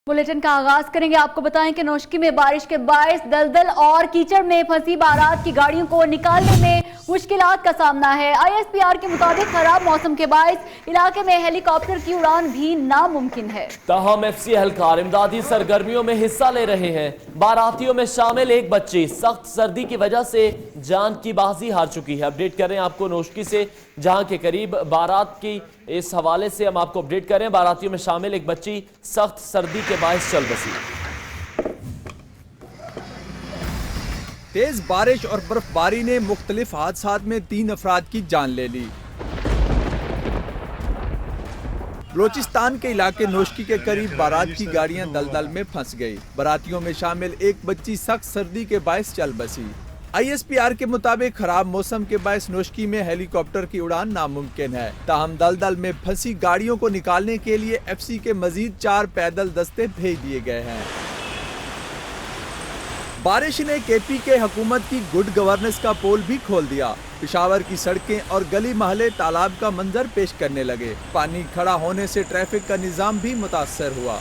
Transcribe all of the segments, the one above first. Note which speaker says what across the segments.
Speaker 1: Bulletin का आगाज करेंगे। आपको बताएं कि नौशकी में बारिश के बायस दलदल और कीचड़ में फंसी बारात की गाड़ियों को निकालने में मुश्किलात का सामना है। ISPR के मुताबिक खराब मौसम के बायस इलाके में हेलीकॉप्टर की उड़ान भी नामुमकिन है।
Speaker 2: ताहम FC एहलकार इमदादी सरगर्मियों में हिस्सा ले रहे हैं। बारातियों में शामिल एक बच्ची सख्त सर्दी की वजह से जान की बाजी हार चुकी है। अपडेट करें आपको नौशकी से, जहां के करीब बारात की इस हवाले से हम आपको अपडेट करें। बारातियों में शामिल एक बच्ची सख्त सर्दी के बायस चल बसी।
Speaker 3: तेज बारिश और बर्फबारी ने मुख्तलिफ हादसात में 3 अफराद की जान ले ली। बलोचिस्तान के इलाके नौशकी के करीब बारात की गाड़ियां दलदल में फंस गई। बारातियों में शामिल एक बच्ची सख्त सर्दी के बायस चल बसी। ISPR के मुताबिक खराब मौसम के बायस नौशकी में हेलीकॉप्टर की उड़ान नामुमकिन है। ताहम दलदल में फंसी गाड़ियों को निकालने के लिए FC के मजीद 4 पैदल दस्ते भेज दिए गए हैं। बारिश ने KP के हुकूमत की गुड गवर्नेंस का पोल भी खोल दिया। पेशावर की सड़कें और गली महले तालाब का मंजर पेश करने लगे। पानी खड़ा होने से ट्रैफिक का निजाम भी मुतासर हुआ।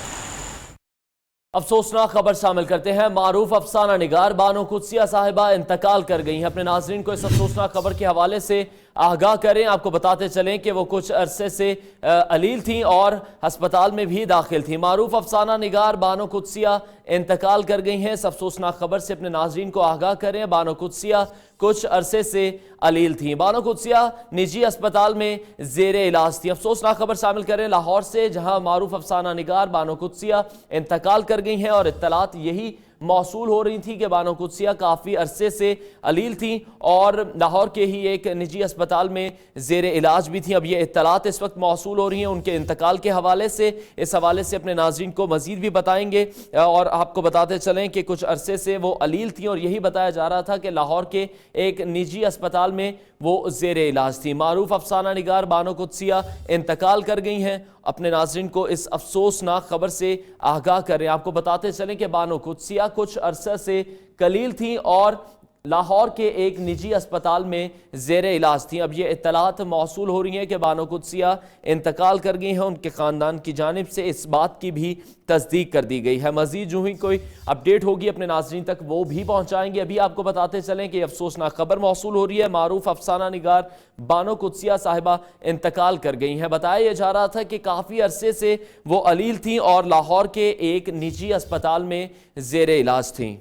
Speaker 2: अफसोसनाक खबर शामिल करते हैं। मारूफ अफसाना निगार बानो कुदसिया साहिबा इंतकाल कर गई हैं। अपने नाजरीन को इस अफसोसनाक खबर के हवाले से आगाह करें। आपको बताते चलें कि वो कुछ अरसे से अलील थीं और अस्पताल में भी दाखिल थीं। मारूफ अफसाना निगार बानो कुदसिया इंतकाल कर गई हैं। इस अफसोसनाक खबर से अपने नाजरीन को आगाह करें। बानो कुदसिया कुछ अरसे से अलील थीं। बानो कुदसिया निजी अस्पताल में जेरे इलाज थी। अफसोसनाक खबर शामिल करें लाहौर से, जहां मारूफ अफसाना निगार बानो कुदसिया इंतकाल कर गई हैं और इत्तलात यही मौसूल हो रही थी कि बानो कुदसिया काफ़ी अरसे से अलील थी और लाहौर के ही एक निजी अस्पताल में जेर इलाज भी थी। अब ये इत्तलात इस वक्त मौसूल हो रही हैं उनके इंतकाल के हवाले से। इस हवाले से अपने नाज़रीन को मज़ीद भी बताएंगे और आपको बताते चलें कि कुछ अरसे से वो अलील थी और यही बताया जा रहा था कि लाहौर के एक निजी अस्पताल में वो जेर इलाज थी। मारूफ अफसाना निगार बानो कुदसिया इंतकाल कर गई हैं। अपने नाज़रीन को इस अफसोसनाक खबर से आगाह करें। आपको बताते चलें कि बानो कुदसिया कुछ अरसा से कलील थी और लाहौर के एक निजी अस्पताल में जेर इलाज थी। अब ये इत्तलात मौसूल हो रही हैं कि बानो कुदसिया इंतकाल कर गई हैं। उनके ख़ानदान की जानिब से इस बात की भी तस्दीक कर दी गई है। मज़ीद जो ही कोई अपडेट होगी अपने नाज़रीन तक वो भी पहुँचाएंगे। अभी आपको बताते चलें कि अफसोसनाक खबर मौसूल हो रही है। मारूफ अफसाना निगार बानो कुदसिया साहिबा इंतकाल कर गई हैं। बताया जा रहा था कि काफ़ी अरसे से वो अलील थीं और लाहौर के एक निजी अस्पताल में जेर इलाज थीं।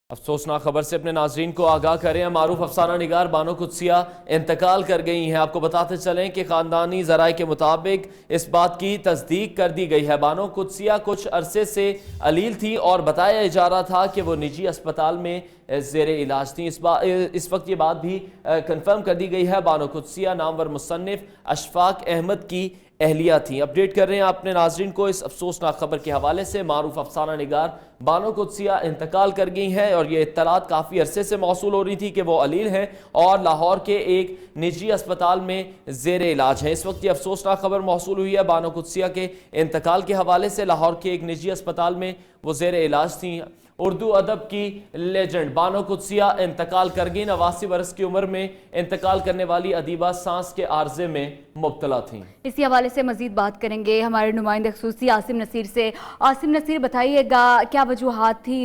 Speaker 2: अफसोसनाक खबर से अपने नाजरीन को आगाह करें। मारूफ अफसाना निगार बानो कुदसिया इंतकाल कर गई हैं। आपको बताते चलें कि ख़ानदानी ज़राए के मुताबिक इस बात की तस्दीक कर दी गई है। बानो कुदसिया कुछ अरसे से अलील थी और बताया जा रहा था कि वो निजी अस्पताल में ज़ेर इलाज थी। इस वक्त ये बात भी कंफर्म कर दी गई है। बानो कुदसिया नामवर मुसन्निफ अशफाक अहमद की अहलिया थी। अपडेट कर रहे हैं अपने नाजरीन को इस अफसोसनाक खबर के हवाले से। मारूफ अफसाना निगार बानो कुदसिया इंतकाल कर गई हैं और ये इत्तलात काफ़ी अरसे से मौसूल हो रही थी कि वो अलील हैं और लाहौर के एक निजी अस्पताल में जेर इलाज हैं। इस वक्त ये अफसोसनाक खबर मौसूल हुई है बानो कुदसिया के इंतकाल के हवाले से। लाहौर के एक निजी अस्पताल में वो जेर इलाज थी। उर्दू अदब की लेजेंड बानो कुदसिया इंतकाल कर गई। 89 बरस की उम्र में इंतकाल करने वाली अदीबा सांस के आर्जे में मुब्तला थी।
Speaker 1: इसी हवाले से मजीद बात करेंगे हमारे नुमाइंदे खसूसी आसिम नसीर से। आसिम नसीर, बताइएगा क्या वजूहात थी?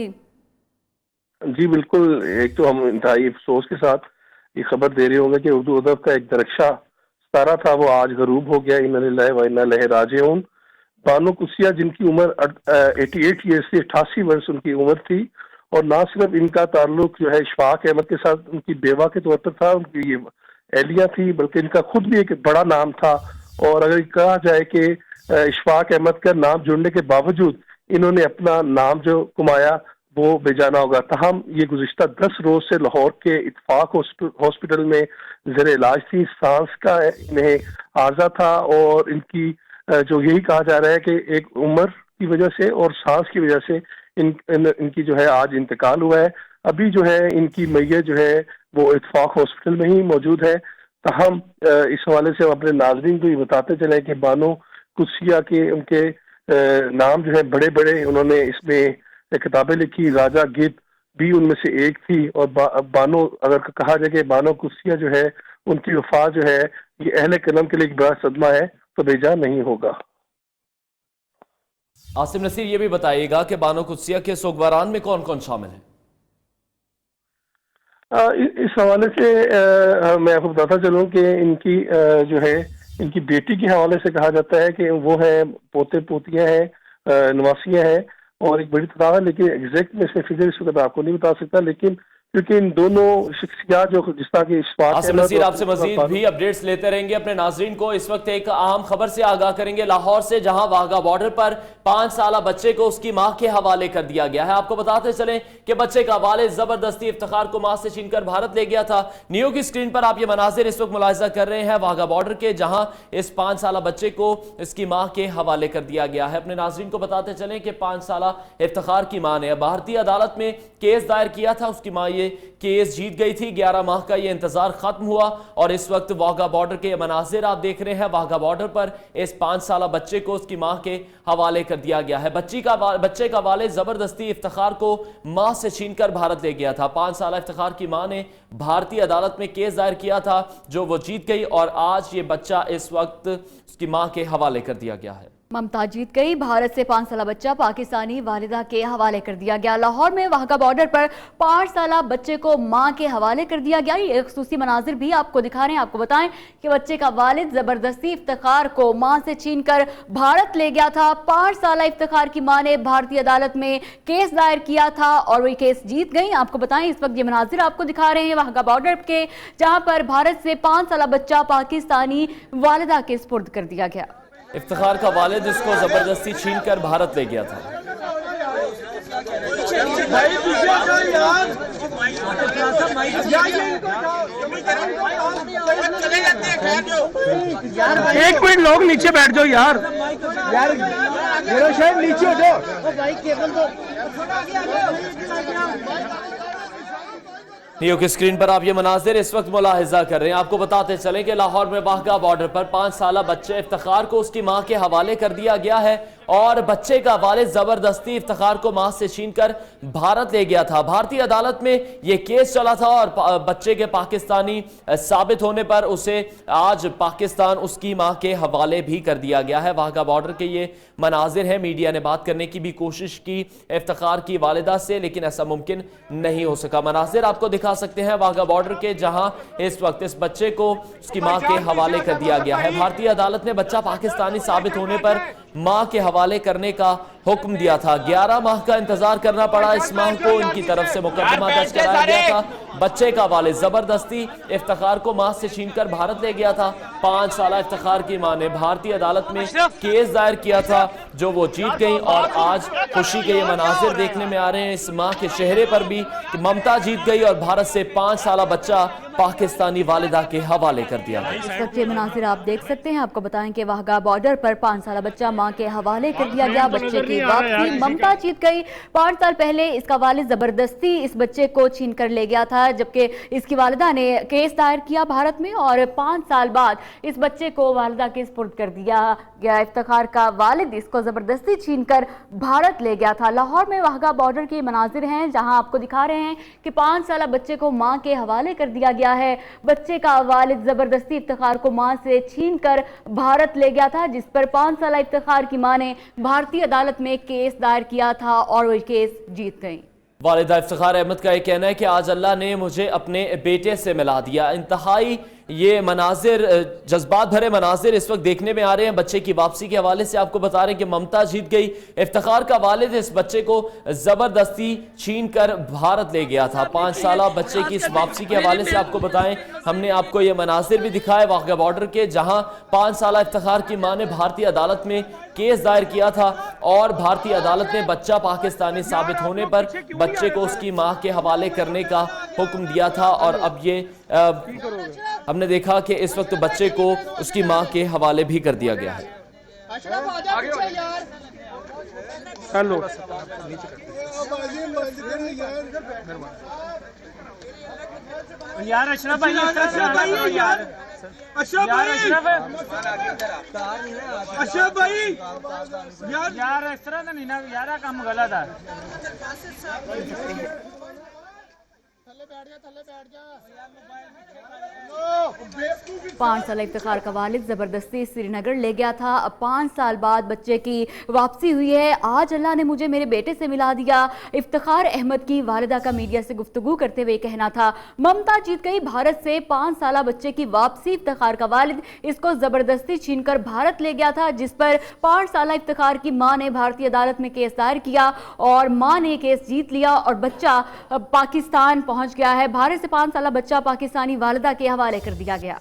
Speaker 4: जी बिल्कुल, एक तो हम इंतहाई अफसोस के साथ ये खबर दे रहे होंगे कि उर्दू अदब का एक दरख्शा सितारा था वो आज गरूब हो गया। इन्ना लिल्लाहि व इन्ना इलैहि राजिऊन। बानो कुदसिया जिनकी उम्र 88 ईयर से 88 वर्ष उनकी उम्र थी और ना सिर्फ इनका ताल्लुक जो है इशफाक अहमद के साथ उनकी बेवा के तौर पर था, उनकी ये एहलिया थी, बल्कि इनका खुद भी एक बड़ा नाम था। और अगर कहा जाए कि इशफाक अहमद का नाम जुड़ने के बावजूद इन्होंने अपना नाम जो कमाया वो बेजाना होगा। तहम ये गुज़िश्ता 10 रोज से लाहौर के इत्तफाक हॉस्पिटल में ज़ेर इलाज थी। सांस का इन्हें आर्जा था और इनकी जो यही कहा जा रहा है कि एक उम्र की वजह से और सांस की वजह से इनकी जो है आज इंतकाल हुआ है। अभी जो है इनकी मैयत जो है वो इत्तफाक हॉस्पिटल में ही मौजूद है। तहम इस हवाले से हम अपने नाज़रीन को ये बताते चले कि बानो कुदसिया के उनके नाम जो है बड़े बड़े उन्होंने इसमें किताबें लिखी। राजा गिद्ध भी उनमें से एक थी और बानो, अगर कहा जाए कि बानो कुदसिया जो है उनकी वफात जो है یہ اہل کرم کے لیے ایک بڑا صدمہ ہے، تو بیجا نہیں ہوگا۔
Speaker 2: عاصم نصیر، یہ بھی بتائیے گا کہ بانو قدسیہ کے سوگواران میں کون کون شامل ہیں؟
Speaker 4: اس حوالے سے میں آپ کو بتاتا چلوں کہ ان کی جو ہے ان کی بیٹی کے حوالے سے کہا جاتا ہے کہ وہ ہیں پوتے پوتیاں ہیں، نواسیاں ہیں اور ایک بڑی تعداد ہے، لیکن ایگزیکٹ میں اس میں فگر اس وقت آپ کو نہیں بتا سکتا، لیکن کیونکہ ان دونوں شخصیات جو جس طرح کی اس بات
Speaker 2: عاصم نصیر آپ سے مزید بھی اپڈیٹس لیتے رہیں گے۔ اپنے ناظرین کو اس وقت ایک اہم خبر سے آگاہ کریں گے لاہور سے، جہاں واہگہ بارڈر پر 5 سالہ بچے کو اس کی ماں کے حوالے کر دیا گیا ہے۔ آپ کو بتاتے چلیں کہ بچے کا والد زبردستی افتخار کو ماں سے چھین کر بھارت لے گیا تھا۔ نیو کی سکرین پر آپ یہ مناظر اس وقت ملاحظہ کر رہے ہیں واہگہ بارڈر کے، جہاں اس 5 سالہ بچے کو اس کی ماں کے حوالے کر دیا گیا ہے۔ اپنے ناظرین کو بتاتے چلیں کہ 5 سالہ افتخار کی ماں نے بھارتی عدالت میں کیس دائر کیا تھا، اس کی ماں یہ کیس جیت گئی تھی۔ 11 ماہ کا یہ انتظار ختم ہوا اور اس وقت واہگہ بارڈر کے مناظر آپ دیکھ رہے ہیں۔ واہگہ بارڈر پر اس 5 سالہ بچے کو اس کی ماں کے حوالے کر دیا گیا ہے۔ بچے کا والد زبردستی افتخار کو ماں سے چھین کر بھارت لے گیا تھا۔ 5 سالہ افتخار کی ماں نے بھارتی عدالت میں کیس دائر کیا تھا جو وہ جیت گئی اور آج یہ بچہ اس وقت اس کی ماں کے حوالے کر دیا گیا ہے۔
Speaker 1: ممتا جیت گئی، بھارت سے 5 سالہ بچہ پاکستانی والدہ کے حوالے کر دیا گیا۔ لاہور میں واہگہ بارڈر پر 5 سالہ بچے کو ماں کے حوالے کر دیا گیا۔ یہ خصوصی مناظر بھی آپ کو دکھا رہے ہیں۔ آپ کو بتائیں کہ بچے کا والد زبردستی افتخار کو ماں سے چھین کر بھارت لے گیا تھا۔ 5 سالہ افتخار کی ماں نے بھارتی عدالت میں کیس دائر کیا تھا اور وہ کیس جیت گئی۔ آپ کو بتائیں اس وقت یہ مناظر آپ کو دکھا رہے ہیں واہگہ بارڈر کے، جہاں پر بھارت سے 5 سالہ بچہ پاکستانی والدہ کے سپرد کر دیا گیا۔
Speaker 2: افتخار کا والد اس کو زبردستی چھین کر بھارت لے گیا تھا۔
Speaker 5: ایک منٹ لوگ نیچے بیٹھ جاؤ یار، نیچے ہو جاؤ۔
Speaker 2: نیو کی سکرین پر آپ یہ مناظر اس وقت ملاحظہ کر رہے ہیں۔ آپ کو بتاتے چلیں کہ لاہور میں واہگہ بارڈر پر 5 سالہ بچے افتخار کو اس کی ماں کے حوالے کر دیا گیا ہے اور بچے کا والد زبردستی افتخار کو ماں سے چھین کر بھارت لے گیا تھا۔ بھارتی عدالت میں یہ کیس چلا تھا اور بچے کے پاکستانی ثابت ہونے پر اسے آج پاکستان اس کی ماں کے حوالے بھی کر دیا گیا ہے۔ واہگہ بارڈر کے یہ مناظر ہیں۔ میڈیا نے بات کرنے کی بھی کوشش کی افتخار کی والدہ سے، لیکن ایسا ممکن نہیں ہو سکا۔ مناظر آپ کو دکھا سکتے ہیں واہگہ بارڈر کے، جہاں اس وقت اس بچے کو اس کی ماں کے حوالے کر دیا گیا ہے۔ بھارتی عدالت نے بچہ پاکستانی ثابت ہونے پر ماں کے حوالے کرنے کا حکم دیا تھا۔ 11 ماہ کا انتظار کرنا پڑا اس ماہ کو، ان کی طرف سے مقدمہ درج کرایا گیا تھا۔ بچے کا والد زبردستی افتخار کو ماں سے چھین کر بھارت لے گیا تھا۔ 5 سالہ افتخار کی ماں نے بھارتی عدالت میں کیس دائر کیا تھا جو وہ جیت گئی اور آج خوشی کے یہ مناظر دیکھنے میں آ رہے ہیں اس ماں کے چہرے پر بھی کہ ممتا جیت گئی اور بھارت سے 5 سالہ بچہ پاکستانی والدہ کے حوالے کر دیا گیا۔
Speaker 1: اس وقت یہ مناظر آپ دیکھ سکتے ہیں۔ آپ کو بتائیں کہ واہگہ بارڈر پر 5 سالہ بچہ ماں کے حوالے کر دیا گیا۔ بچے کی واپسی ممتا جیت گئی۔ 5 سال پہلے اس کا والد زبردستی اس بچے کو چھین کر لے گیا تھا، جبکہ اس کی والدہ نے کیس دائر کیا بھارت میں اور 5 سال بعد اس بچے کو والدہ کے سپرد کر دیا گیا۔ افتخار کا والد اس کو زبردستی چھین کر بھارت لے گیا تھا۔ لاہور میں واہگہ بارڈر کے مناظر ہیں، جہاں آپ کو دکھا رہے ہیں کہ 5 سالہ بچے کو ماں کے حوالے کر دیا گیا ہے۔ بچے کا والد زبردستی افتخار کو ماں سے چھین کر بھارت لے گیا تھا، جس پر 5 سالہ افتخار کی ماں نے بھارتی عدالت میں کیس دائر کیا تھا اور وہ کیس جیت گئی۔
Speaker 2: والدہ افتخار احمد کا یہ کہنا ہے کہ آج اللہ نے مجھے اپنے بیٹے سے ملا دیا۔ انتہائی یہ مناظر، جذبات بھرے مناظر اس وقت دیکھنے میں آ رہے ہیں۔ بچے کی واپسی کے حوالے سے آپ کو بتا رہے ہیں کہ ممتا جیت گئی۔ افتخار کا والد اس بچے کو زبردستی چھین کر بھارت لے گیا تھا۔ 5 سالہ بچے کی اس واپسی کے حوالے سے آپ کو بتائیں، ہم نے آپ کو یہ مناظر بھی دکھائے واہگہ بارڈر کے، جہاں 5 سالہ افتخار کی ماں نے بھارتی عدالت میں کیس دائر کیا تھا اور بھارتی عدالت نے بچہ پاکستانی ثابت ہونے پر بچے کو اس کی ماں کے حوالے کرنے کا حکم دیا تھا اور اب یہ ہم نے دیکھا کہ اس وقت بچے کو اس کی ماں کے حوالے بھی کر دیا گیا ہے۔
Speaker 5: ہیلو یار اشرف بھائی، اشرف بھائی یار، اشرف بھائی یار اس طرح تو نہیں نا یار، کام غلط ہے۔
Speaker 1: पाँच साल इफ्तिखार का वालिद जबरदस्ती श्रीनगर ले गया था। अब 5 साल बाद बच्चे की वापसी हुई है। आज अल्लाह ने मुझे मेरे बेटे से मिला दिया। इफ्तिखार अहमद की वालिदा का मीडिया से गुफ्तगू करते हुए कहना था। ममता जीत गई भारत से 5 साल बच्चे की वापसी। इफ्तिखार का वालिद इसको जबरदस्ती छीनकर भारत ले गया था, जिस पर 5 साल इफ्तिखार की मां ने भारतीय अदालत में केस दायर किया और मां ने केस जीत लिया और बच्चा पाकिस्तान पहुंच गया है। भारत से 5 साल बच्चा पाकिस्तानी वालिदा के हवाले कर दिया गया।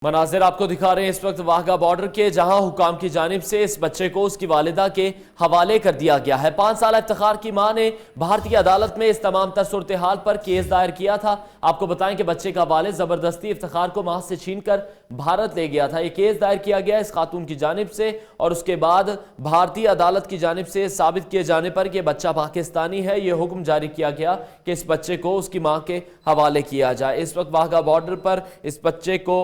Speaker 2: मनाजिर आपको दिखा रहे हैं इस वक्त वाघा बॉर्डर के, जहां हुकाम की जानिब से इस बच्चे को उसकी वालिदा के हवाले कर दिया गया है। 5 साल इफ्तिखार की मां ने भारतीय अदालत में इस तमाम तर सूरत हाल पर केस दायर किया था। आपको बताएं कि बच्चे का वालिद जबरदस्ती इफ्तिखार को मां से छीनकर भारत ले गया था। ये केस दायर किया गया इस खातून की जानिब से और उसके बाद भारतीय अदालत की जानिब से साबित किए जाने पर कि बच्चा पाकिस्तानी है, ये हुक्म जारी किया गया कि इस बच्चे को उसकी मां के हवाले किया जाए। इस वक्त वाघा बॉर्डर पर इस बच्चे को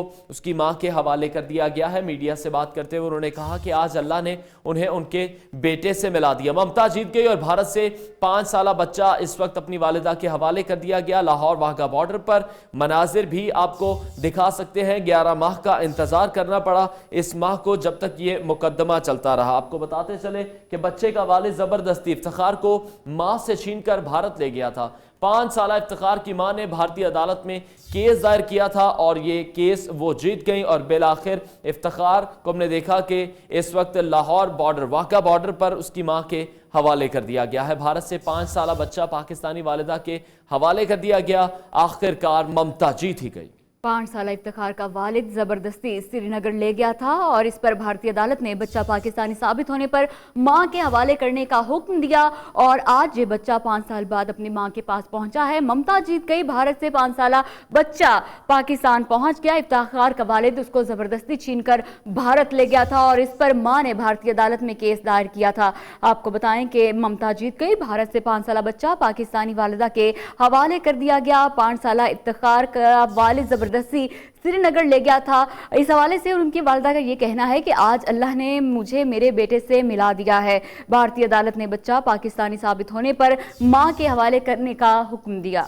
Speaker 2: की मां के हवाले कर दिया गया है। मीडिया से बात करते हुए उन्होंने कहा कि आज अल्लाह ने उन्हें उनके बेटे से मिला दिया। ममता जीत गई और भारत से 5 साल बच्चा इस वक्त अपनी वालिदा के हवाले कर दिया गया। लाहौर वाघा बॉर्डर पर मनाजिर भी आपको दिखा सकते हैं। 11 माह का इंतजार करना पड़ा इस माह को, जब तक ये मुकदमा चलता रहा। आपको बताते चले कि बच्चे का वालिद जबरदस्ती इफ्तिखार को मां से छीनकर भारत ले गया था। 5 साल इफ्तिखार की मां ने भारतीय अदालत में केस दायर किया था और ये केस वो जीत गई और बिलाखिर इफ्तिखार को हमने देखा कि इस वक्त लाहौर बॉर्डर वाघा बॉर्डर पर उसकी मां के हवाले कर दिया गया है। भारत से 5 साल बच्चा पाकिस्तानी वालिदा के हवाले कर दिया गया। आखिरकार ममता जीत ही गई।
Speaker 1: 5 साल इफ्तिखार का वालिद जबरदस्ती श्रीनगर ले गया था और इस पर भारतीय अदालत ने बच्चा पाकिस्तानी साबित होने पर मां के हवाले करने का हुक्म दिया और आज ये बच्चा 5 साल बाद अपनी मां के पास पहुंचा है। ममता जीत गई। भारत से 5 साल बच्चा पाकिस्तान पहुंच गया। इफ्तिखार का वालिद उसको जबरदस्ती छीनकर भारत ले गया था और इस पर मां ने भारतीय अदालत में केस दायर किया था। आपको बताएं कि ममता जीत गई। भारत से 5 साल बच्चा पाकिस्तानी वालिदा के हवाले कर दिया गया। 5 साल इफ्तिखार का वालिद जबरदस्ती श्रीनगर ले गया था। इस हवाले से उनकी वालिदा का ये कहना है कि आज अल्लाह ने मुझे मेरे बेटे से मिला दिया है। भारतीय अदालत ने बच्चा पाकिस्तानी साबित होने पर मां के हवाले करने का हुक्म दिया।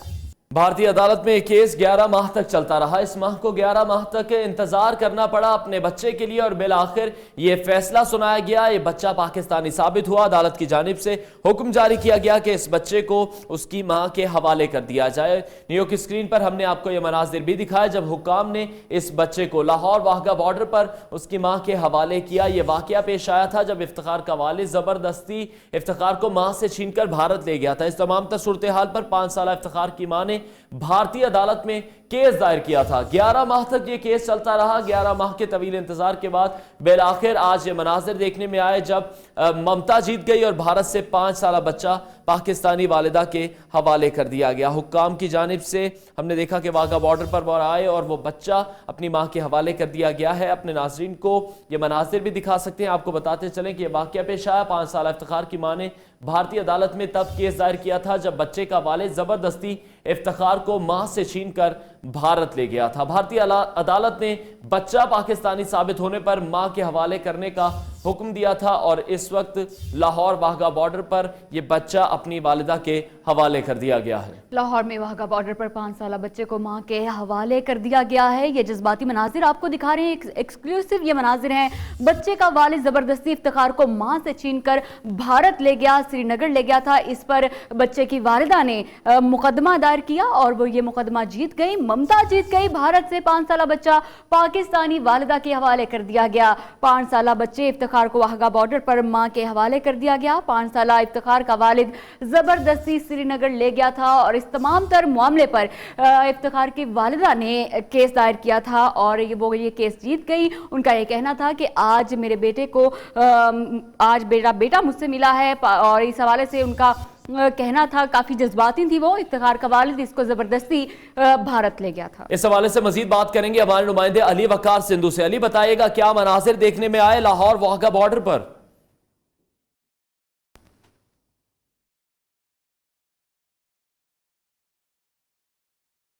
Speaker 2: भारतीय अदालत में केस 11 माह तक चलता रहा। इस माह को 11 माह तक इंतजार करना पड़ा अपने बच्चे के लिए और बिलाखिर ये फैसला सुनाया गया। ये बच्चा पाकिस्तानी साबित हुआ। अदालत की जानिब से हुक्म जारी किया गया कि इस बच्चे को उसकी मां के हवाले कर दिया जाए। न्यू की स्क्रीन पर हमने आपको ये मनाजिर भी दिखाया जब हुक्काम ने इस बच्चे को लाहौर वाघा बॉर्डर पर उसकी मां के हवाले किया। ये वाकया पेश आया था जब इफ्तिखार का वालिद जबरदस्ती इफ्तिखार को मां से छीनकर भारत ले गया था। इस तमाम सूरत हाल पर 5 साल इफ्तिखार की मां ने भारतीय अदालत में केस दायर किया था। 11 माह तक ये केस चलता रहा। 11 माह के तवील इंतजार के बाद बिलाखिर आज ये मनाजिर देखने में आए जब ममता जीत गई और भारत से 5 साल बच्चा पाकिस्तानी वालिदा के हवाले कर दिया गया। हुक्काम की जानिब से हमने देखा कि वाघा बॉर्डर पर वो आए और वो बच्चा अपनी मां के हवाले कर दिया गया है। अपने नाजरीन को ये मनाजिर भी दिखा सकते हैं। आपको बताते चलें कि यह वाकया पेश आया। 5 साल इफ्तिखार की मां ने भारतीय अदालत में तब केस दायर किया था जब बच्चे का वालिद जबरदस्ती इफ्तिखार को मां से छीनकर भारत ले गया था। भारतीय अदालत ने बच्चा पाकिस्तानी साबित होने पर मां के हवाले करने का हुक्म दिया था और इस वक्त लाहौर वाघा बॉर्डर पर यह बच्चा अपनी वालिदा के हवाले कर दिया गया है।
Speaker 1: लाहौर में वाघा बॉर्डर पर 5 साल बच्चे को मां के हवाले कर दिया गया है। ये जज्बाती मनाजिर आपको दिखा रहे हैं, एक्सक्लूसिव ये मनाजिर हैं। बच्चे का वालिद जबरदस्ती इफ्तिखार को मां से छीनकर भारत ले गया, श्रीनगर ले गया था। इस पर बच्चे की वालिदा ने मुकदमा दायर किया और वो ये मुकदमा जीत गई। ममता जीत गई। भारत से 5 साल बच्चा पाकिस्तानी वालिदा के हवाले कर दिया गया। 5 साल बच्चे इफ्तिखार को वाघा बॉर्डर पर मां के हवाले कर दिया गया। 5 साल इफ्तिखार का वालिद जबरदस्ती श्रीनगर ले गया था और इस तमाम तर मामले पर इफ्तिखार की वालिदा ने केस दायर किया था और ये केस जीत गई। उनका ये कहना था कि आज मेरे बेटे को आज मेरा बेटा मुझसे मिला है और इस हवाले से उनका कहना था, काफी जज्बाती थी वो। इफ्तिखार का वालिद इसको जबरदस्ती भारत ले गया था।
Speaker 2: इस हवाले से मजीद बात करेंगे हमारे नुमाइंदे अली वकार सिंधु से। अली बताइएगा क्या मनाजिर देखने में आए लाहौर वाघा बॉर्डर पर?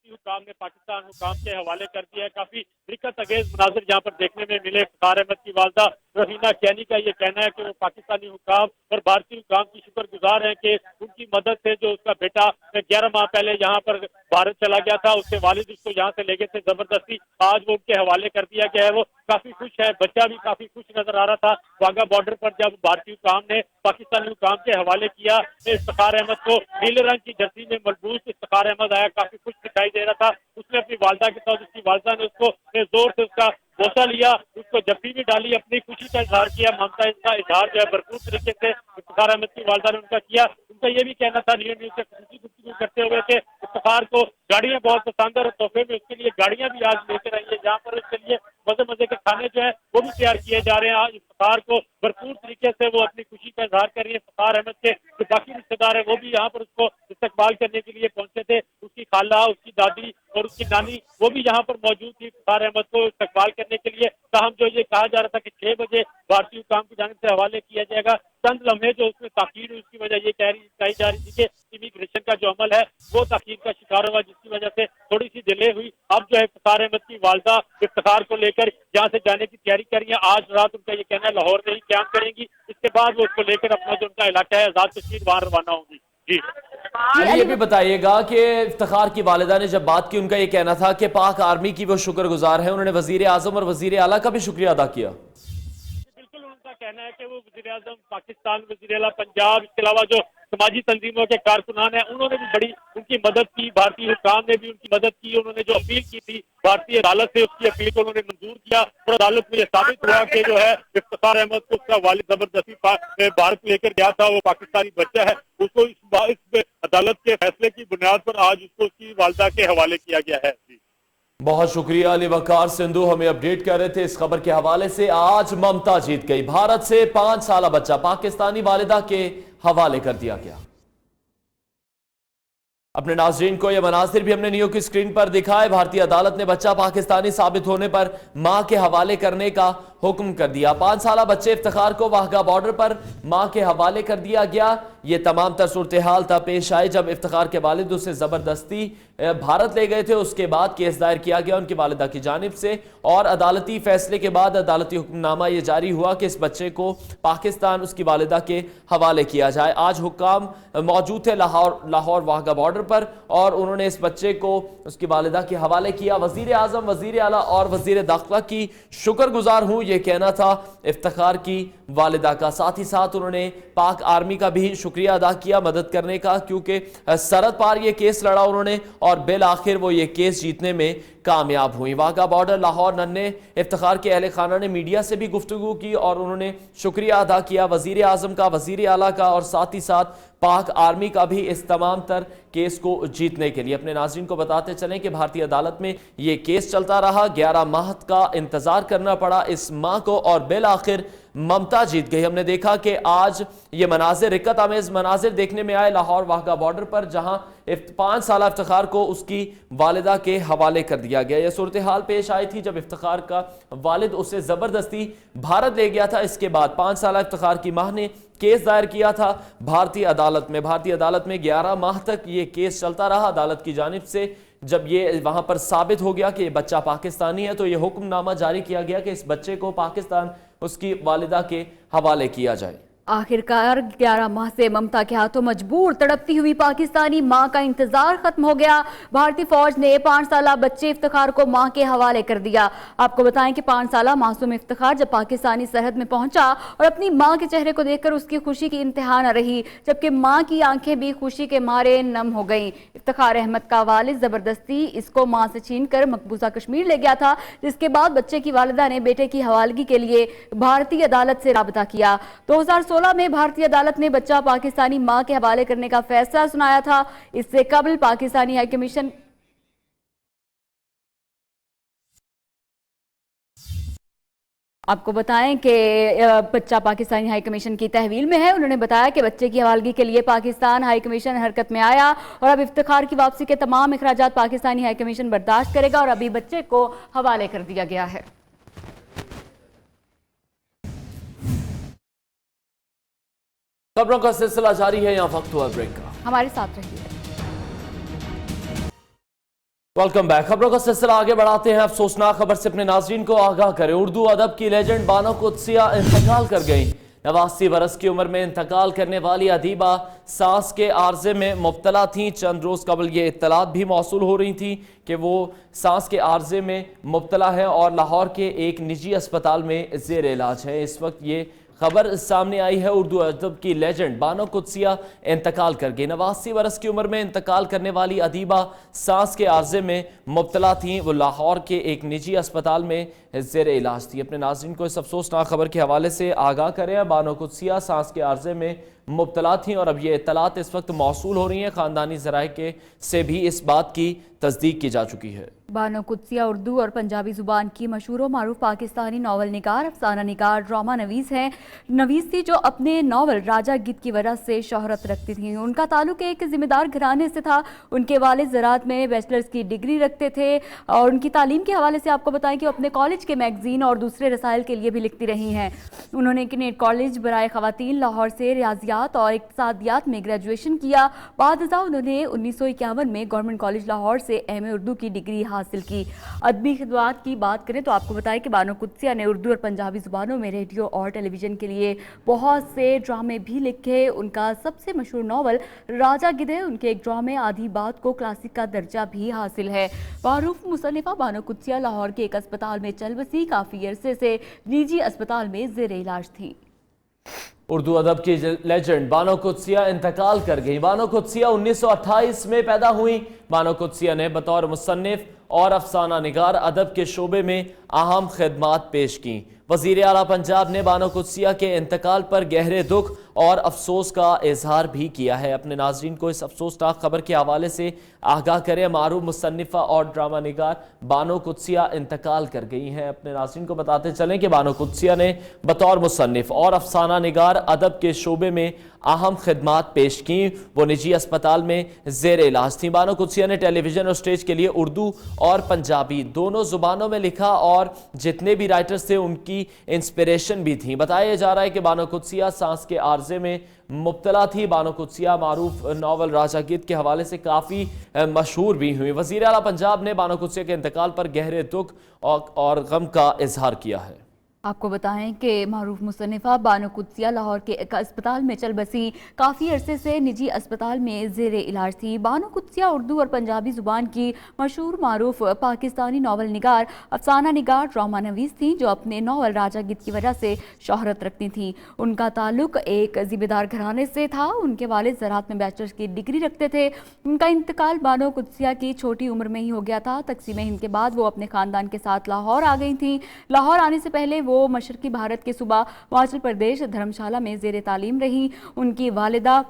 Speaker 6: हुकाम ने पाकिस्तान हुकाम के हवाले कर दिया है। काफी दिक्कत अंगेज मनाजिर यहाँ पर देखने में मिले। इफ्तिखार अहमद की वालदा रहीना कैनी का ये कहना है कि वो पाकिस्तानी हुकाम और भारतीय हुकाम की शुक्रगुजार है कि उनकी मदद से जो उसका बेटा 11 माह पहले यहाँ पर भारत चला गया था, उसके वालिद उसको यहाँ से ले गए थे जबरदस्ती, आज वो उनके हवाले कर दिया गया है। वो काफी खुश है, बच्चा भी काफी खुश नजर आ रहा था। वाघा बॉर्डर पर जब भारतीय हुकाम ने पाकिस्तानी हुकाम के हवाले किया, इफ्तिखार अहमद को नीले रंग की जर्सी में मलबूस इफ्तिखार अहमद आया, काफी खुश दिखाई दे रहा था। उसने अपनी वालदा के साथ, उसकी वालदा ने उसको जोर से उसका बोसा लिया, उसको जफ्फी भी डाली, अपनी खुशी का इजहार किया। ममता इसका इजहार जो है भरपूर तरीके से इफ्तिखार अहमद की वालदा ने उनका किया। उनका ये भी कहना था न्यूज़ से खुशी गुफ्तगू करते हुए कि इफ्तिखार को गाड़ियां बहुत पसंद है और तोहफे में उसके लिए गाड़ियां भी आज लेकर आई है, जहाँ पर उसके लिए मजे मजे के खाने जो है वो भी तैयार किए जा रहे हैं। आज इफ्तिखार को भरपूर तरीके से वो अपनी खुशी का इजहार कर रही है। इफ्तिखार अहमद के जो बाकी रिश्तेदार है वो भी यहाँ पर उसको इस्तकबाल करने के लिए पहुंचे थे। उसकी खाला, उसकी दादी और उसकी नानी वो भी यहाँ पर मौजूद थी इफ्तिखार अहमद को इस्तकबाल करने के लिए। ताहम जो ये कहा जा रहा था कि 6 बजे भारतीय हुकाम की जानिब से हवाले किया जाएगा, चंद लम्हे जो उसमें ताखीर हुई, उसकी वजह ये कही जा रही थी कि इमिग्रेशन का जो अमल है वो ताखीर का शिकार हुआ, जिसकी वजह से थोड़ी सी डिले हुई। अब जो है इफ्तिखार अहमद की वालदा इफ्तिखार को लेकर यहाँ से जाने की तैयारी कर रही है। आज रात उनका ये कहना है लाहौर में ही क्याम करेंगी, इसके बाद वो उसको लेकर अपना जो उनका इलाका है आजाद कश्मीर वहाँ रवाना होंगी। जी
Speaker 2: ये भी बताइएगा कि इफ्तिखार की वालिदा ने जब बात की, उनका ये कहना था कि पाक आर्मी की वो शुक्रगुजार है, उन्होंने वजीर आजम और वजीर आला का भी शुक्रिया अदा किया।
Speaker 6: बिल्कुल उनका कहना है कि वो वजीर आजम पाकिस्तान, वजीर आला पंजाब, इसके अलावा जो समाजी तंजीमों के कारकुनान हैं उन्होंने भी बड़ी उनकी मदद की, भारतीय हुकाम ने भी उनकी मदद की। उन्होंने जो अपील की थी भारतीय अदालत से, उसकी अपील को उन्होंने मंजूर किया और अदालत में यह साबित हुआ कि जो है इफ्तिखार अहमद को उसका वालिद जबरदस्ती भारत लेकर गया था, वो पाकिस्तानी बच्चा है, उसको इस अदालत के फैसले की बुनियाद पर आज उसको उसकी वालदा के हवाले किया गया है।
Speaker 2: बहुत शुक्रिया अली वकार सिंधु, हमें अपडेट कर रहे थे इस खबर के हवाले से। आज ममता जीत गई, भारत से 5 साला बच्चा पाकिस्तानी वालिदा के हवाले कर दिया गया। अपने नाज़रीन को यह मनासिर भी हमने न्यूज़ की स्क्रीन पर दिखाए। भारतीय अदालत ने बच्चा पाकिस्तानी साबित होने पर मां के हवाले करने का हुक्म कर दिया। 5 साला बच्चे इफ्तिखार को वाघा बॉर्डर पर मां के हवाले कर दिया गया। ये तमाम तर सूरत हाल तब पेश आई जब इफ्तिखार के वालिद उसे जबरदस्ती भारत ले गए थे। उसके बाद केस दायर किया गया उनकी वालिदा की जानिब से और अदालती फैसले के बाद अदालती हुक्मनामा ये जारी हुआ कि इस बच्चे को पाकिस्तान उसकी वालिदा के हवाले किया जाए। आज हुक्काम मौजूद थे लाहौर वाघा बॉर्डर पर और उन्होंने इस बच्चे को उसकी वालिदा के हवाले किया। वजीर आजम, वजीर आला और वजीर दाखिला की शुक्रगुजार हूं, यह कहना था इफ्तिखार की वालिदा का। साथ ही साथ उन्होंने पाक आर्मी का भी शुक्रिया अदा किया मदद करने का, क्योंकि सरहद पार ये केस लड़ा उन्होंने और बिल आखिर वो ये केस जीतने में कामयाब हुई। वाघा बॉर्डर लाहौर नन्हे इफ्तिखार के अहले खाना ने मीडिया से भी गुफ्तगू की और उन्होंने शुक्रिया अदा किया वजीर आजम का, वजीर आला का और साथ ही साथ पाक आर्मी का भी इस तमाम तर केस को जीतने के लिए। अपने नाज़रीन को बताते चलें कि भारतीय अदालत में ये केस चलता रहा, 11 माह का इंतजार करना पड़ा इस माह को और बिल आखिर ममता जीत गई। हमने देखा कि आज ये मनाजिर, रिक्कत आमेज मनाजिर देखने में आए लाहौर वाघा बॉर्डर पर, जहां 5 साला इफ्तिखार को उसकी वालिदा के हवाले कर दिया गया। यह सूरत हाल पेश आई थी जब इफ्तिखार का वालिद उसे जबरदस्ती भारत ले गया था। इसके बाद 5 साला इफ्तिखार की मां ने केस दायर किया था भारतीय अदालत में। भारतीय अदालत में 11 माह तक ये केस चलता रहा। अदालत की जानिब से जब ये वहां पर साबित हो गया कि ये बच्चा पाकिस्तानी है तो ये हुक्मनामा जारी किया गया कि इस बच्चे को पाकिस्तान उसकी वालिदा के हवाले किया जाए।
Speaker 1: आखिरकार 11 माह से ममता के हाथों मजबूर तड़पती हुई पाकिस्तानी मां का इंतजार खत्म हो गया। भारतीय फौज ने 5 साला बच्चे इफ्तिखार को मां के हवाले कर दिया। आपको बताएं कि 5 साला मासूम इफ्तिखार जब पाकिस्तानी सरहद में पहुंचा और अपनी मां के चेहरे को देखकर उसकी खुशी की इंतहा न रही, जबकि मां की आंखें भी खुशी के मारे नम हो गईं। इफ्तिखार अहमद का वालिद जबरदस्ती इसको मां से छीनकर मकबूजा कश्मीर ले गया था, जिसके बाद बच्चे की वालिदा ने बेटे की हवालगी के लिए भारतीय अदालत से राबता किया। 2016 में भारतीय अदालत ने बच्चा पाकिस्तानी मां के हवाले करने का फैसला सुनाया था। इससे कबल पाकिस्तानी हाई कमीशन आपको बताएं कि बच्चा पाकिस्तानी हाई कमीशन की तहवील में है। उन्होंने बताया कि बच्चे की हवालगी के लिए पाकिस्तान हाई कमीशन हरकत में आया और अब इफ्तिखार की वापसी के तमाम अखराजात पाकिस्तानी हाई कमीशन बर्दाश्त करेगा और अभी बच्चे को हवाले कर दिया गया है।
Speaker 2: खबरों का सिलसिला जारी है, यहाँ वक्त हुआ ब्रेक का,
Speaker 1: हमारे साथ रहिए।
Speaker 2: Welcome back. खबरों का सिलसिला आगे बढ़ाते हैं। अफसोसनाक खबर से अपने नाज़रीन को आगाह करें। उर्दू अदब की लेजेंड बानो कुद्सिया इंतकाल कर गई। 89 बरस की उम्र में इंतकाल करने वाली अदीबा सांस के आर्जे में मुब्तला थीं। चंद रोज़ कबल ये इत्तलात भी मौसूल हो रही थी कि वो सांस के आर्जे में मुब्तला हैं और लाहौर के एक निजी अस्पताल में ज़ेर इलाज है। इस वक्त ये खबर सामने आई है। उर्दू अदब की लेजेंड बानो कुद्सिया इंतकाल कर गई। 89 बरस की उम्र में इंतकाल करने वाली अदीबा सांस के आर्जे में मुब्तला थीं। वो लाहौर के एक निजी अस्पताल में ज़ेर इलाज थी। अपने नाज़रीन को इस अफसोसनाक खबर के हवाले से आगाह करें। बानो कुद्सिया सांस के आर्जे में मुब्तला थीं और अब ये इत्तलात इस वक्त मौसूल हो रही हैं। ख़ानदानी ज़राए के से भी इस बात की तस्दीक की जा चुकी है।
Speaker 1: बानो कुद्सिया उर्दू और पंजाबी ज़ुबान की मशहूर व मारूफ पाकिस्तानी नावल निगार, अफसाना निगार, ड्रामा नवीस हैं। नवीस थी जो अपने नावल राजा गिद्ध की वजह से शोहरत रखती थी। उनका ताल्लुक एक ज़िम्मेदार घराने से था। उनके वालिद ज़राअत में बैचलर्स की डिग्री रखते थे और उनकी तालीम के हवाले से आपको बताएं कि वो अपने कॉलेज के मैगज़ीन और दूसरे रसाइल के लिए भी लिखती रही हैं। उन्होंने किनेट कॉलेज बराए ख़वातीन लाहौर से रियाजियात और इक़्तिसादियात में ग्रेजुएशन किया। बाद उन्होंने 1951 में गवर्नमेंट कॉलेज लाहौर से एम.ए. उर्दू की डिग्री हासिल की। अदबी खिदमत की बात करें तो आपको बताएं कि बानो कुद्सिया ने उर्दू और पंजाबी ज़ुबानों में रेडियो और टेलीविज़न के लिए बहुत से ड्रामे भी लिखे। उनका सबसे मशहूर नावल राजा गिद्ध है। उनके एक ड्रामे आधी बात को क्लासिक का दर्जा भी हासिल है। मारूफ मुसन्निफ़ा बानो कुद्सिया लाहौर के एक अस्पताल में चल बसी। काफ़ी अरसे से निजी अस्पताल में ज़ेर इलाज थी।
Speaker 2: उर्दू अदब की लेजेंड बानो कुद्सिया इंतकाल कर गई। बानो कुद्सिया 1928 में पैदा हुई। बानो कुद्सिया ने बतौर मुसन्निफ और अफसाना निगार अदब के शोबे में अहम खिदमात पेश की। वज़ीर आला पंजाब ने बानो कुद्सिया के इंतकाल पर गहरे दुख और अफसोस का इजहार भी किया है। अपने नाजरीन को इस अफसोसनाक खबर के हवाले से आगाह करें। मारूफ मुसन्निफ़ा और ड्रामा निगार बानो कुद्सिया इंतकाल कर गई हैं। अपने नाजरीन को बताते चलें कि बानो कुद्सिया ने बतौर मुसन्निफ और अफसाना निगार अदब के शोबे में अहम खिदमात पेश की। वो निजी अस्पताल में ज़ेर इलाज थी। बानो कुद्सिया ने टेलीविज़न और स्टेज के लिए उर्दू और पंजाबी दोनों ज़ुबानों में लिखा और जितने भी राइटर्स थे उनकी इंस्पिरेशन भी थी। बताया जा रहा है कि बानो कुद्सिया सांस के आर्जे में मुब्तला थी। बानो कुद्सिया मारूफ नावल राजा गिद्ध के हवाले से काफ़ी मशहूर भी हुई। वज़ीर आला पंजाब ने बानो कुद्सिया के इंतकाल पर गहरे दुख और गम का इजहार किया है।
Speaker 1: आपको बताएं कि मारूफ मुसन्निफ़ा बानो कुद्सिया लाहौर के एक अस्पताल में चल बसी। काफ़ी अरसे से निजी अस्पताल में ज़ेर इलाज थी। बानो कुद्सिया उर्दू और पंजाबी ज़ुबान की मशहूर मारूफ पाकिस्तानी नावल निगार, अफसाना निगार, ड्रामा नवीस थी जो अपने नावल राजा गिद्ध की वजह से शोहरत रखती थी। उनका ताल्लुक एक ज़िम्मेदार घराने से था। उनके वालिद ज़राअत में बैचलर्स की डिग्री रखते थे। उनका इंतकाल बानो कुद्सिया की छोटी उम्र में ही हो गया था। तक़सीम हिंद के बाद वो अपने ख़ानदान के साथ लाहौर आ गई थी। लाहौर आने से पहले वो मशरकी भारत के सूबा हिमाचल प्रदेश धर्मशाला में ज़ेर तालीम रही। उनकी वालिदा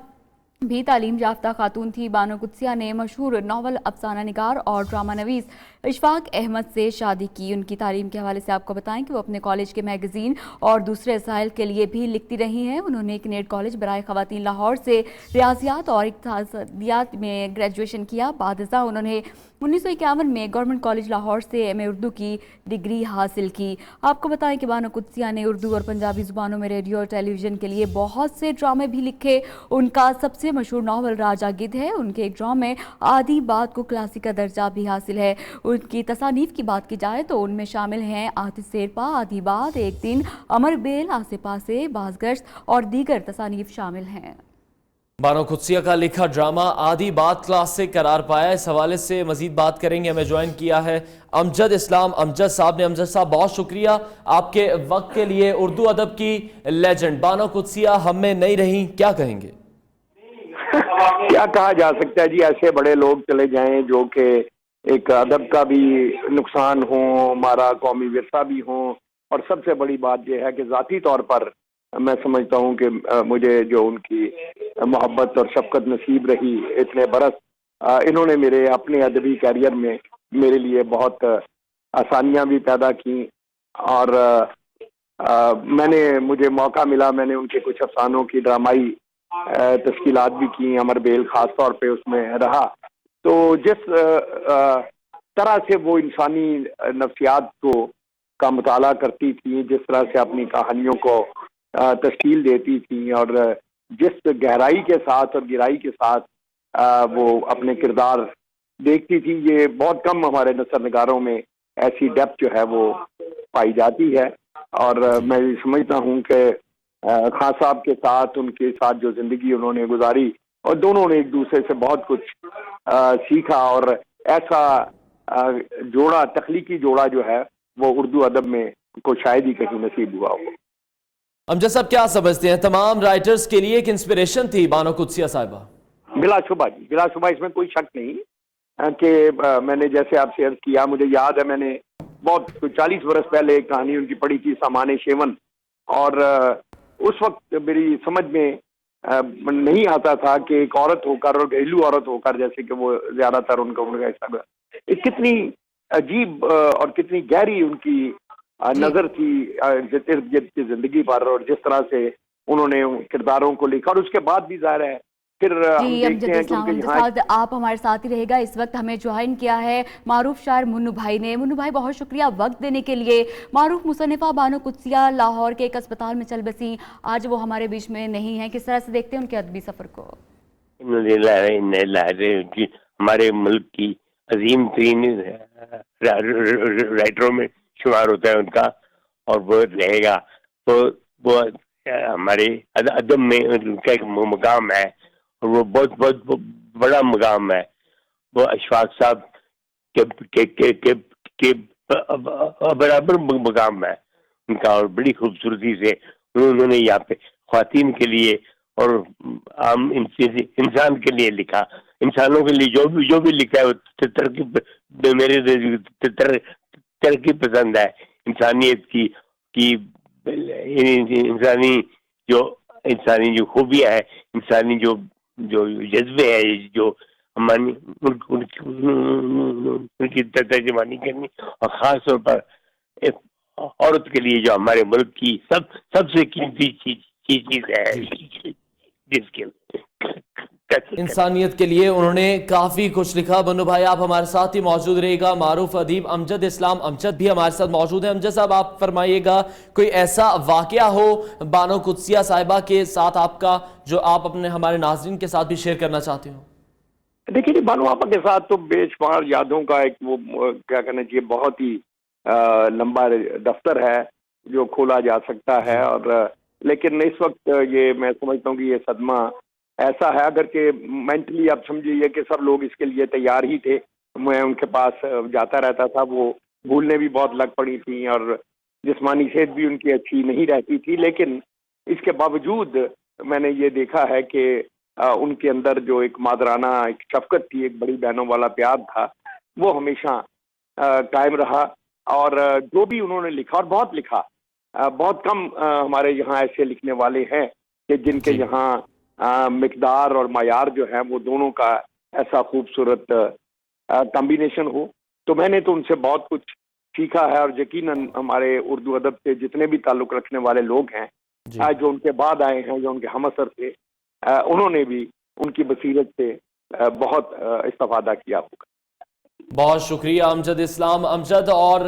Speaker 1: भी तालीम याफ्ता खातून थी। बानो कुद्सिया ने मशहूर नावल, अफसाना निगार और ड्रामा नवीस इशफाक अहमद से शादी की। उनकी तालीम के हवाले से आपको बताएं कि वो अपने कॉलेज के मैगज़ीन और दूसरे रसाइल के लिए भी लिखती रही हैं। उन्होंने किनेट कॉलेज बराए ख़वातीन लाहौर से रियाजियात और इक़्तिसादियात में ग्रेजुएशन किया। बाद उन्होंने 1951 में गवर्नमेंट कॉलेज लाहौर से एम.ए. उर्दू की डिग्री हासिल की। आपको बताएं कि बानो कुद्सिया ने उर्दू और पंजाबी ज़ुबानों में रेडियो और टेलीविज़न के लिए बहुत से ड्रामे भी लिखे। उनका सबसे मशहूर नावल राजा गिद्ध है। उनके एक ड्रामे आधी बात को क्लासिक का दर्जा भी हासिल है। उनकी तसानीफ की बात की जाए तो उनमें शामिल हैं आतिश सेरपा, आधी बात, एक दिन, अमर बेल, आसे पासे, बाज़गश्त और दीगर तसानीफ शामिल हैं।
Speaker 2: बानो कुद्सिया का लिखा ड्रामा आधी बात क्लासिक करार पाया। इस हवाले से मजीद बात करेंगे। हमें ज्वाइन किया है अमजद इस्लाम अमजद साहब ने। अमजद साहब, बहुत शुक्रिया आपके वक्त के लिए। उर्दू अदब की लेजेंड बानो कुद्सिया हम में नहीं रही, क्या कहेंगे?
Speaker 7: क्या कहा जा सकता है जी, ऐसे बड़े लोग चले जाएं जो कि एक अदब का भी नुकसान हो, हमारा कौमी विरसा भी हो, और सबसे बड़ी बात यह है कि ज़ाती तौर पर मैं समझता हूँ कि मुझे जो उनकी मोहब्बत और शफकत नसीब रही इतने बरस, इन्होंने मेरे अपने अदबी कैरियर में मेरे लिए बहुत आसानियाँ भी पैदा की। और मुझे मौका मिला, मैंने उनके कुछ अफसानों की ड्रामाई तश्कीलात भी की। अमर बेल ख़ास तौर पे उसमें रहा। तो जिस तरह से वो इंसानी नफ्सियात का मुताला करती थी, जिस तरह से अपनी कहानियों को तश्कील देती थी और जिस गहराई के साथ और गिराई के साथ वो अपने किरदार देखती थी, ये बहुत कम हमारे नसर नगारों में ऐसी डेप्थ जो है वो पाई जाती है। और मैं समझता हूँ कि خان صاحب کے ساتھ، ان کے ساتھ جو زندگی انہوں نے گزاری، اور دونوں نے ایک دوسرے سے بہت کچھ سیکھا، اور ایسا جوڑا، تخلیقی جوڑا جو ہے وہ اردو ادب میں کو شاید ہی کہیں نصیب ہوا ہو۔
Speaker 2: امجد صاحب کیا سمجھتے ہیں، تمام رائٹرز کے لیے ایک انسپریشن تھی بانو قدسیہ صاحبہ؟
Speaker 7: بلا شبہ جی، بلا شبہ، اس میں کوئی شک نہیں کہ میں نے جیسے آپ سے عرض کیا، مجھے یاد ہے میں نے بہت 40 برس پہلے ایک کہانی ان کی پڑھی تھی، سامان شیون، اور اس وقت میری سمجھ میں نہیں آتا تھا کہ ایک عورت ہو کر، اور گھریلو عورت ہو کر، جیسے کہ وہ زیادہ تر ان کا حصہ، کتنی عجیب اور کتنی گہری ان کی نظر تھی ارد گرد کی زندگی پر، اور جس طرح سے انہوں نے کرداروں کو لکھا، اور اس کے بعد بھی ظاہر ہے پھر ہم دیکھتے ہیں کہ
Speaker 1: آپ ہمارے ساتھ ہی رہے گا۔ اس وقت ہمیں جوائن کیا ہے معروف شاعر منو بھائی نے۔ منو بھائی بہت شکریہ وقت دینے کے لیے۔ معروف مصنفہ بانو قدسیہ لاہور کے ایک اسپتال میں چل بسی، آج وہ ہمارے بیچ میں نہیں ہیں، کس طرح سے دیکھتے ہیں ان کے ادبی سفر کو؟
Speaker 8: ہمارے ملک کی عظیم ترین رائٹروں میں شمار ہوتا ہے ان کا، اور وہ رہے گا، وہ ہمارے ادب میں ان کا ایک مقام ہے، اور وہ بہت بہت بڑا مقام ہے۔ وہ اشفاق صاحب کے برابر مقام ہے ان کا، اور بڑی خوبصورتی سے انہوں نے یہاں پہ خواتین کے لیے اور عام انسان کے لیے لکھا، انسانوں کے لیے جو بھی لکھا ہے وہ میرے ترقی پسند ہے، انسانیت کی انسانی جو خوبیاں ہے، انسانی جو جذبے ہیں، جو ہماری ان کی ترجمانی کرنی، اور خاص طور پر ایک عورت کے لیے جو ہمارے ملک کی سب سے قیمتی چیز ہے، جس کے
Speaker 2: انسانیت کے لیے انہوں نے کافی کچھ لکھا۔ بنو بھائی آپ ہمارے ساتھ ہی موجود رہے گا۔ معروف ادیب امجد اسلام امجد بھی ہمارے ساتھ موجود ہیں۔ امجد صاحب آپ فرمائیے گا، کوئی ایسا واقعہ ہو بانو قدسیہ صاحبہ کے ساتھ آپ کا جو آپ اپنے ہمارے ناظرین کے ساتھ بھی شیئر کرنا چاہتے ہو؟
Speaker 7: دیکھیے بانو آپا کے ساتھ تو بے شمار یادوں کا ایک وہ کیا کہنا چاہیے بہت ہی لمبا دفتر ہے جو کھولا جا سکتا ہے، اور لیکن اس وقت یہ میں سمجھتا ہوں کہ یہ صدمہ ایسا ہے، اگر کہ مینٹلی آپ سمجھیے کہ سب لوگ اس کے لیے تیار ہی تھے، میں ان کے پاس جاتا رہتا تھا، وہ بھولنے بھی بہت لگ پڑی تھیں، اور جسمانی صحت بھی ان کی اچھی نہیں رہتی تھی، لیکن اس کے باوجود میں نے یہ دیکھا ہے کہ ان کے اندر جو ایک مادرانہ ایک شفقت تھی، ایک بڑی بہنوں والا پیار تھا، وہ ہمیشہ قائم رہا، اور جو بھی انہوں نے لکھا، اور بہت لکھا، بہت کم ہمارے یہاں ایسے لکھنے والے ہیں کہ جن کے یہاں مقدار اور معیار جو ہے وہ دونوں کا ایسا خوبصورت کمبینیشن ہو۔ تو میں نے تو ان سے بہت کچھ سیکھا ہے، اور یقیناً ہمارے اردو ادب سے جتنے بھی تعلق رکھنے والے لوگ ہیں جو ان کے بعد آئے ہیں، جو ان کے ہم اثر تھے، انہوں نے بھی ان کی بصیرت سے بہت استفادہ کیا ہوگا۔
Speaker 2: بہت شکریہ امجد اسلام امجد، اور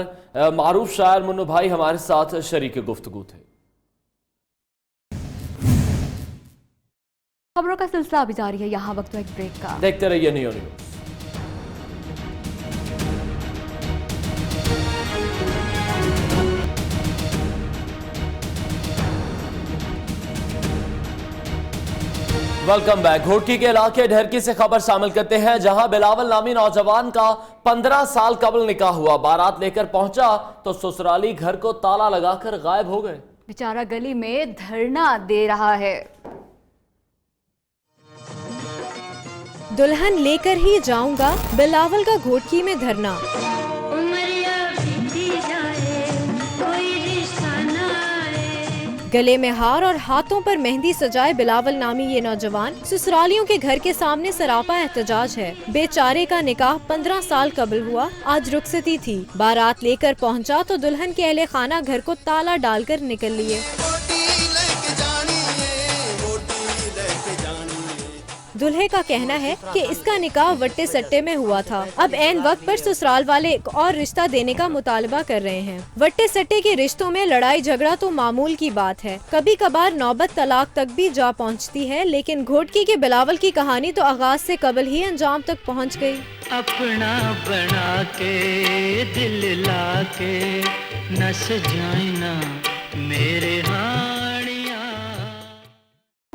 Speaker 2: معروف شاعر منو بھائی ہمارے ساتھ شریک گفتگو تھے۔
Speaker 1: خبروں کا سلسلہ ابھی جاری ہے، یہاں وقت ہے ایک بریک کا،
Speaker 2: دیکھتے رہیے new news. Welcome back. Ghotki کے علاقے ڈھرکی سے خبر شامل کرتے ہیں، جہاں بلاول نامی نوجوان کا 15 سال قبل نکاح ہوا، بارات لے کر پہنچا تو سسرالی گھر کو تالا لگا کر غائب ہو گئے۔
Speaker 1: بیچارہ گلی میں دھرنا دے رہا ہے۔
Speaker 9: دلہن لے کر ہی جاؤں گا، بلاول کا گھوٹکی میں دھرنا۔ گلے میں ہار اور ہاتھوں پر مہندی سجائے بلاول نامی یہ نوجوان سسرالیوں کے گھر کے سامنے سراپا احتجاج ہے۔ بیچارے کا نکاح 15 سال قبل ہوا، آج رخصتی تھی، بارات لے کر پہنچا تو دلہن کے اہل خانہ گھر کو تالا ڈال کر نکل لیے۔ دلہے کا کہنا ہے کہ اس کا نکاح وٹے سٹے میں ہوا تھا، اب عین وقت پر سسرال والے ایک اور رشتہ دینے کا مطالبہ کر رہے ہیں۔ وٹے سٹے کے رشتوں میں لڑائی جھگڑا تو معمول کی بات ہے، کبھی کبھار نوبت طلاق تک بھی جا پہنچتی ہے، لیکن گھوٹکی کے بلاول کی کہانی تو آغاز سے قبل ہی انجام تک پہنچ گئی۔
Speaker 10: اپنا بنا کے دل لا کے نس جائیں نا میرے ہانیاں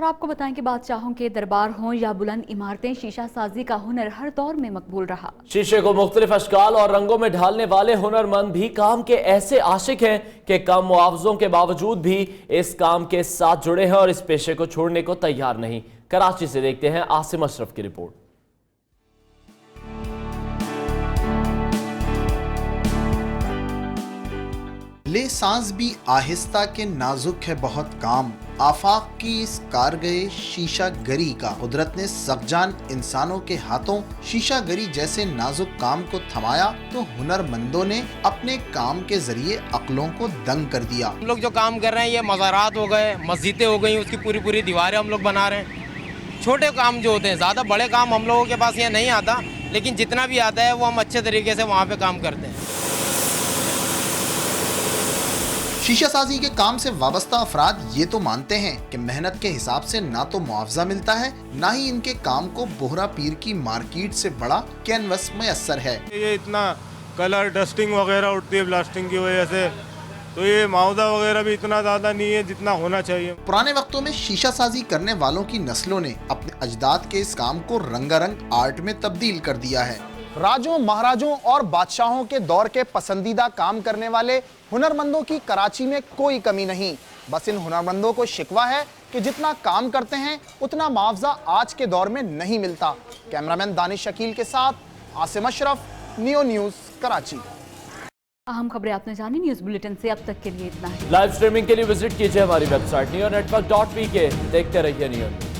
Speaker 1: और आपको बताएं कि बादशाहों के दरबार हों या बुलंद इमारतें, शीशा साजी का हुनर हर दौर में मकबूल रहा।
Speaker 2: शीशे को मुख्तलिफ अशकाल और रंगों में ढालने वाले हुनरमंद भी काम के ऐसे आशिक हैं कि कम मुआवजों के बावजूद भी इस काम के साथ जुड़े हैं और इस पेशे को छोड़ने को तैयार नहीं। कराची से देखते हैं आसिम अशरफ की रिपोर्ट।
Speaker 11: ले सांस भी आहिस्ता के नाजुक है बहुत काम, आफाक की इस कारगए शीशा गरी का कुदरत ने सकजान इंसानों के हाथों शीशा गरी जैसे नाजुक काम को थमाया तो हुनरमंदों ने अपने काम के जरिए अक्लों को दंग कर दिया।
Speaker 12: हम लोग जो काम कर रहे हैं, ये मज़ारात हो गए, मस्जिदें हो गई, उसकी पूरी पूरी दीवारें हम लोग बना रहे हैं। छोटे काम जो होते हैं, ज़्यादा बड़े काम हम लोगों के पास यहाँ नहीं आता, लेकिन जितना भी आता है वो हम अच्छे तरीके से वहाँ पे काम करते हैं।
Speaker 11: शीशा साजी के काम से वाबस्ता अफराद ये तो मानते हैं कि मेहनत के हिसाब से ना तो मुआवजा मिलता है, ना ही इनके काम को बोहरा पीर की मार्केट से बड़ा कैनवस मैसर है।
Speaker 13: ये इतना कलर डस्टिंग वगैरह उठती है ब्लास्टिंग की वजह से, तो ये मुआवजा वगैरह भी इतना ज़्यादा नहीं है जितना होना चाहिए।
Speaker 11: पुराने वक्तों में शीशा साजी करने वालों की नस्लों ने अपने अजदाद के इस काम को रंगारंग आर्ट में तब्दील कर दिया है।
Speaker 14: राजों, महाराजों और बादशाहों के दौर के पसंदीदा काम करने वाले हुनरमंदों की कराची में कोई कमी नहीं। बस इन हुनरमंदों को शिकवा है कि जितना काम करते हैं उतना मुआवजा आज के दौर में नहीं मिलता। कैमरामैन दानिश शकील के साथ आसिम अशरफ, नियो न्यूज़, कराची।
Speaker 1: अहम खबरें आपने जानी न्यूज़ बुलेटिन से, अब तक के लिए इतना ही।
Speaker 2: लाइव स्ट्रीमिंग के लिए विजिट कीजिए हमारी वेबसाइट neonetwork.pk। देखते रहिए नियो।